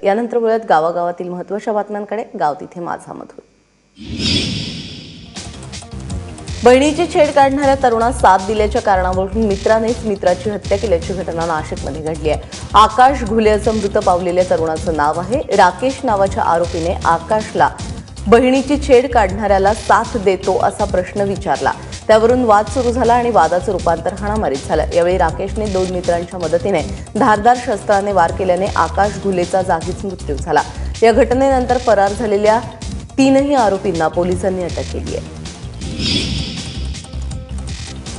यानंतर वळत गावागावातील महत्त्वाच्या बातम्यांकडे. गाव तिथे माझा मधूर. बहिणीची छेड काढणाऱ्या तरुणास साथ दिल्याच्या कारणावरून मित्रानेच मित्राची हत्या केल्याची घटना नाशिकमध्ये घडली आहे. आकाश घुले असं मृत पावलेल्या तरुणाचं नाव आहे. राकेश नावाच्या आरोपीने आकाशला बहिणीची छेड काढणाऱ्याला साथ देतो असा प्रश्न विचारला. त्यावरून वाद सुरू झाला आणि वादाचं रूपांतर हाणामारीत झालं. यावेळी राकेशने 2 मित्रांच्या मदतीने धारदार शस्त्राने वार केल्याने आकाश घुलेचा जागीच मृत्यू झाला. या घटनेनंतर फरार झालेल्या 3ही आरोपींना पोलिसांनी अटक केली आहे.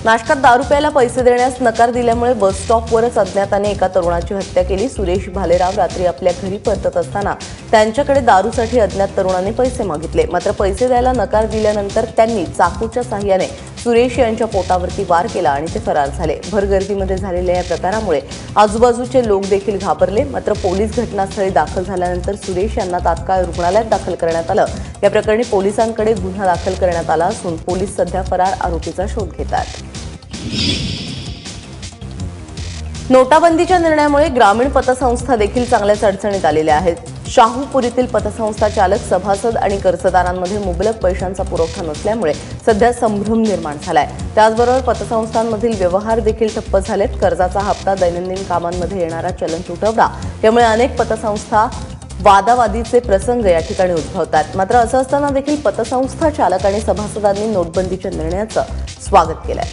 नाशकात दारू प्यायला पैसे देण्यास नकार दिल्यामुळे बस स्टॉपवरच अज्ञाताने एका तरुणाची हत्या केली. सुरेश भालेराव रात्री आपल्या घरी परतत असताना त्यांच्याकडे दारूसाठी अज्ञात तरुणाने पैसे मागितले. मात्र पैसे द्यायला नकार दिल्यानंतर त्यांनी चाकूच्या साहाय्याने सुरेश यांच्या पोटावरती वार केला आणि ते फरार झाले. भरगर्दीमध्ये झालेल्या या प्रकारामुळे आजूबाजूचे लोक देखील घाबरले. मात्र पोलीस घटनास्थळी दाखल झाल्यानंतर सुरेश यांना तात्काळ रुग्णालयात दाखल करण्यात आलं. या प्रकरणी पोलिसांकडे गुन्हा दाखल करण्यात आला असून पोलीस सध्या फरार आरोपीचा शोध घेतात. नोटाबंदीच्या निर्णयामुळे ग्रामीण पतसंस्था देखील चांगल्याच अडचणीत आलेल्या आहेत. शाहूपुरीतील पतसंस्था चालक, सभासद आणि कर्जदारांमध्ये मुबलक पैशांचा पुरवठा नसल्यामुळे सध्या संभ्रम निर्माण झालाय. त्याचबरोबर पतसंस्थांमधील व्यवहार देखील ठप्प झालेत. कर्जाचा हप्ता, दैनंदिन कामांमध्ये येणारा चलन तुटवडा यामुळे अनेक पतसंस्था वादावादीचे प्रसंग या ठिकाणी उद्भवतात. मात्र असं असताना देखील पतसंस्था चालक आणि सभासदांनी नोटबंदीच्या निर्णयाचं स्वागत केलंय.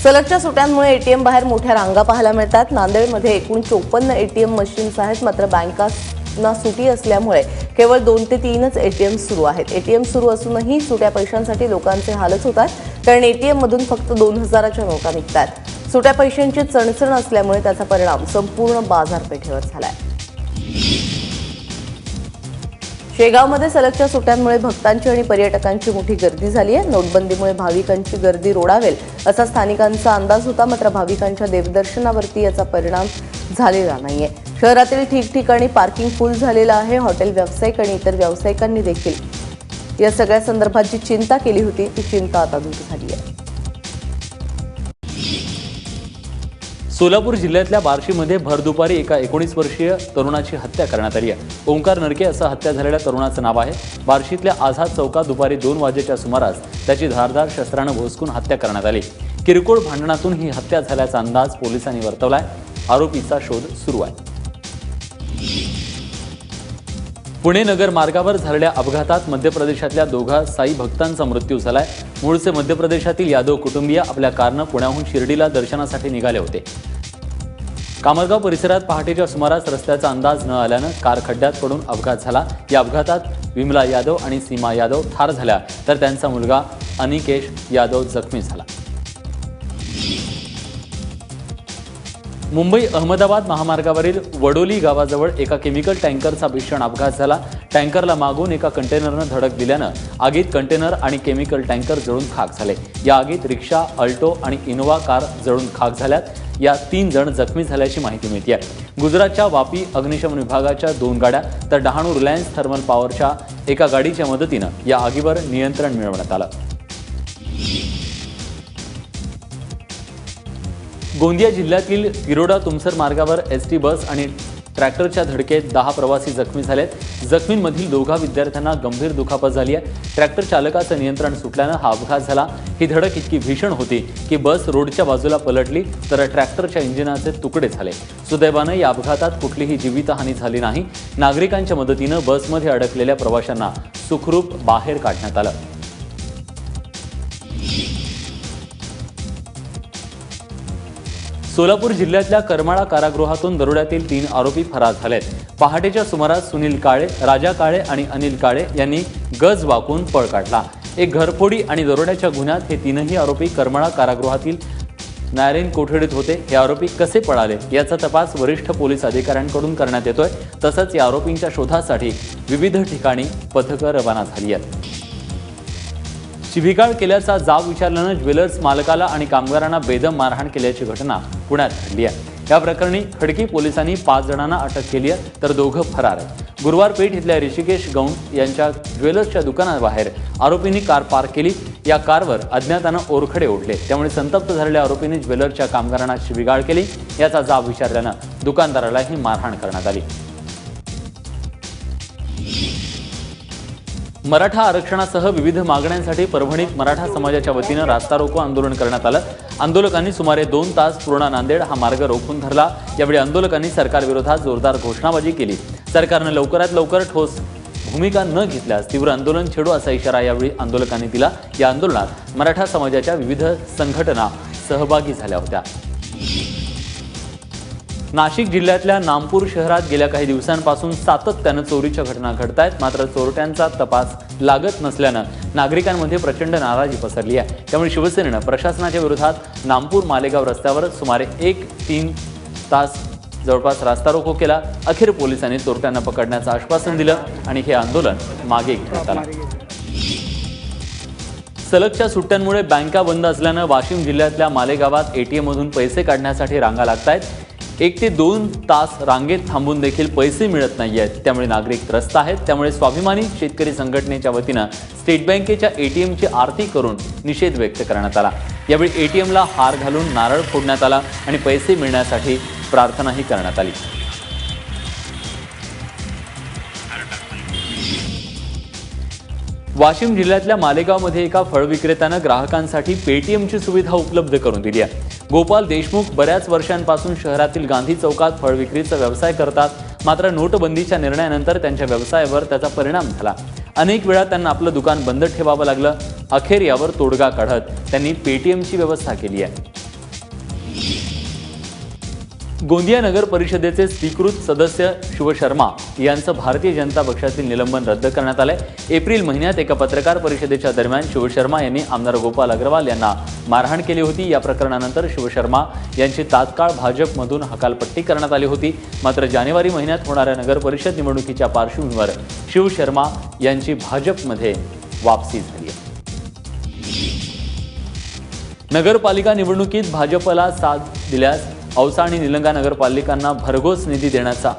सलगच्या सुट्ट्यांमुळे एटीएम बाहेर मोठ्या रांगा पाहायला मिळतात. नांदेडमध्ये एकूण 54 एटीएम मशीन्स आहेत. मात्र बँकांना सुटी असल्यामुळे केवळ 2 ते 3च एटीएम सुरू आहेत. एटीएम सुरू असूनही सुट्या पैशांसाठी लोकांचे हालच होतात. कारण एटीएम मधून फक्त 2000च्या नोटा निघतात. सुट्या पैशांची चणचण असल्यामुळे त्याचा परिणाम संपूर्ण बाजारपेठेवर झालाय. शेगावमध्ये सलगच्या सुट्ट्यांमुळे भक्तांची आणि पर्यटकांची मोठी गर्दी झाली आहे. नोटबंदीमुळे भाविकांची गर्दी रोडावेल असा स्थानिकांचा अंदाज होता. मात्र भाविकांच्या देवदर्शनावरती याचा परिणाम झालेला नाहीये. शहरातील ठिकठिकाणी पार्किंग फुल झालेलं आहे. हॉटेल व्यावसायिक आणि इतर व्यावसायिकांनी देखील या सगळ्या संदर्भात जी चिंता केली होती ती चिंता आता दूर झाली आहे. सोलापूर जिल्ह्यातल्या बार्शीमध्ये भर दुपारी एका 19 वर्षीय तरुणाची हत्या करण्यात आली आहे. ओंकार नरके असं हत्या झालेल्या तरुणाचं नाव आहे. बार्शीतल्या आझाद चौकात दुपारी 2 वाजेच्या सुमारास त्याची धारदार शस्त्रानं भोसकून हत्या करण्यात आली. किरकोळ भांडणातून ही हत्या झाल्याचा अंदाज पोलिसांनी वर्तवलाय. आरोपीचा शोध सुरू आहे. पुणे नगर मार्गावर झालेल्या अपघातात मध्य प्रदेशातल्या 2 साई भक्तांचा मृत्यू झालाय. मूळचे मध्य प्रदेशातील यादव कुटुंबीय आपल्या कारनं पुण्याहून शिर्डीला दर्शनासाठी निघाले होते. कामरगाव परिसरात पहाटेच्या सुमारास रस्त्याचा अंदाज न आल्यानं कार खड्ड्यात पडून अपघात झाला. या अपघातात विमला यादव आणि सीमा यादव ठार झाल्या तर त्यांचा मुलगा अनिकेश यादव जखमी झाला. मुंबई अहमदाबाद महामार्गावरील वडोली गावाजवळ एका केमिकल टँकरचा भीषण अपघात झाला. टँकरला मागून एका कंटेनरनं धडक दिल्यानं आगीत कंटेनर आणि केमिकल टँकर जळून खाक झाले. या आगीत रिक्षा, अल्टो आणि इनोव्हा कार जळून खाक झाल्यात. या 3 जण जखमी झाल्याची माहिती मिळते आहे. गुजरातच्या वापी अग्निशमन विभागाच्या 2 गाड्या तर डहाणू रिलायन्स थर्मल पॉवरच्या एका गाडीच्या मदतीनं या आगीवर नियंत्रण मिळवण्यात आलं. गोंदिया जिल्ह्यातील तिरोडा तुमसर मार्गावर एसटी बस आणि ट्रॅक्टरच्या धडकेत 10 प्रवासी जखमी झालेत. जखमींमधील 2 विद्यार्थ्यांना गंभीर दुखापत झाली आहे. ट्रॅक्टर चालकाचं नियंत्रण सुटल्यानं हा अपघात झाला. ही धडक इतकी भीषण होती की बस रोडच्या बाजूला पलटली तर ट्रॅक्टरच्या इंजिनाचे तुकडे झाले. सुदैवानं या अपघातात कुठलीही जीवितहानी झाली नाही. नागरिकांच्या मदतीनं बसमध्ये अडकलेल्या प्रवाशांना सुखरूप बाहेर काढण्यात आलं. सोलापूर जिल्ह्यातल्या करमाळा कारागृहातून दरोड्यातील 3 आरोपी फरार झालेत. पहाटेच्या सुमारास सुनील काळे, राजा काळे आणि अनिल काळे यांनी गज वाकून पळ काढला. एक घरफोडी आणि दरोड्याच्या गुन्ह्यात हे 3ही आरोपी करमाळा कारागृहातील नारायण कोठडीत होते. हे आरोपी कसे पळाले याचा तपास वरिष्ठ पोलीस अधिकाऱ्यांकडून करण्यात येतोय. तसंच या आरोपींच्या शोधासाठी विविध ठिकाणी पथकं रवाना झाली आहेत. शिवीगाळ केल्याचा जाब विचारल्यानं ज्वेलर्स मालकाला आणि कामगारांना बेदम मारहाण केल्याची घटना पुण्यात घडली आहे. या प्रकरणी खडकी पोलिसांनी 5 जणांना अटक केली आहे तर 2 फरार आहेत. गुरुवार पेठ इथल्या ऋषिकेश गौंड यांच्या ज्वेलर्सच्या दुकानाबाहेर आरोपींनी कार पार्क केली. या कारवर अज्ञातानं ओरखडे ओढले. त्यामुळे संतप्त झालेल्या आरोपींनी ज्वेलर्सच्या कामगारांना शिवीगाळ केली. याचा जाब विचारल्यानं दुकानदारालाही मारहाण करण्यात आली. मराठा आरक्षणासह विविध मागण्यांसाठी परभणीत मराठा समाजाच्या वतीनं रास्ता रोको आंदोलन करण्यात आलं. आंदोलकांनी सुमारे 2 तास पूर्णा नांदेड हा मार्ग रोखून धरला. यावेळी आंदोलकांनी सरकारविरोधात जोरदार घोषणाबाजी केली. सरकारनं लवकरात लवकर ठोस भूमिका न घेतल्यास तीव्र आंदोलन छेडू असा इशारा यावेळी आंदोलकांनी दिला. या आंदोलनात मराठा समाजाच्या विविध संघटना सहभागी झाल्या होत्या. नाशिक जिल्ह्यातल्या नामपूर शहरात गेल्या काही दिवसांपासून सातत्यानं चोरीच्या घटना घडत आहेत. मात्र चोरट्यांचा तपास लागत नसल्यानं नागरिकांमध्ये प्रचंड नाराजी पसरली आहे. त्यामुळे शिवसेनेनं प्रशासनाच्या विरोधात नामपूर मालेगाव रस्त्यावर सुमारे 1-3 तास जवळपास रास्ता रोको केला. अखेर पोलिसांनी चोरट्यांना पकडण्याचं आश्वासन दिलं आणि हे आंदोलन मागे घेण्यात आलं. सलगच्या सुट्ट्यांमुळे बँका बंद असल्यानं वाशिम जिल्ह्यातल्या मालेगावात एटीएममधून पैसे काढण्यासाठी रांगा लागत आहेत. 1 ते 2 तास रांगेत थांबून देखील पैसे मिळत नाही आहेत. त्यामुळे नागरिक त्रस्त आहेत. त्यामुळे स्वाभिमानी शेतकरी संघटनेच्या वतीनं स्टेट बँकेच्या एटीएमची आरती करून निषेध व्यक्त करण्यात आला. यावेळी एटीएमला हार घालून नारळ फोडण्यात आला आणि पैसे मिळण्यासाठी प्रार्थनाही करण्यात आली. वाशिम जिल्ह्यातल्या मालेगावमध्ये एका फळ विक्रेत्यानं ग्राहकांसाठी पेटीएमची सुविधा उपलब्ध करून दिली आहे. गोपाल देशमुख बऱ्याच वर्षांपासून शहरातील गांधी चौकात फळ विक्रीचा व्यवसाय करतात. मात्र नोटबंदीच्या निर्णयानंतर त्यांच्या व्यवसायावर त्याचा परिणाम झाला. अनेक वेळा त्यांना आपलं दुकान बंद ठेवावं लागलं. अखेर यावर तोडगा काढत त्यांनी पेटीएमची व्यवस्था केली आहे. गोंदिया नगर परिषदेचे स्वीकृत सदस्य शिव शर्मा यांचं भारतीय जनता पक्षातील निलंबन रद्द करण्यात आलंय. एप्रिल महिन्यात एका पत्रकार परिषदेच्या दरम्यान शिव शर्मा यांनी आमदार गोपाल अग्रवाल यांना मारहाण केली होती. या प्रकरणानंतर शिव शर्मा यांची तात्काळ भाजपमधून हकालपट्टी करण्यात आली होती. मात्र जानेवारी महिन्यात होणाऱ्या नगर परिषद निवडणुकीच्या पार्श्वभूमीवर शिव शर्मा यांची भाजपमध्ये वापसी झाली आहे. नगरपालिका निवडणुकीत भाजपला साथ दिल्यास औसा आणि निलंगा नगरपालिकांना भरघोस निधी देण्याचा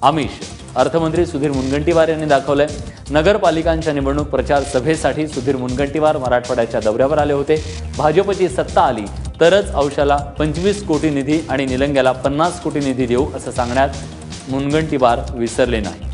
आमिष अर्थमंत्री सुधीर मुनगंटीवार यांनी दाखवलंय. नगरपालिकांच्या निवडणूक प्रचार सभेसाठी सुधीर मुनगंटीवार मराठवाड्याच्या दौऱ्यावर आले होते. भाजपची सत्ता आली तरच औशाला 25 कोटी निधी आणि निलंग्याला 50 कोटी निधी देऊ असं सांगण्यात मुनगंटीवार विसरले नाही.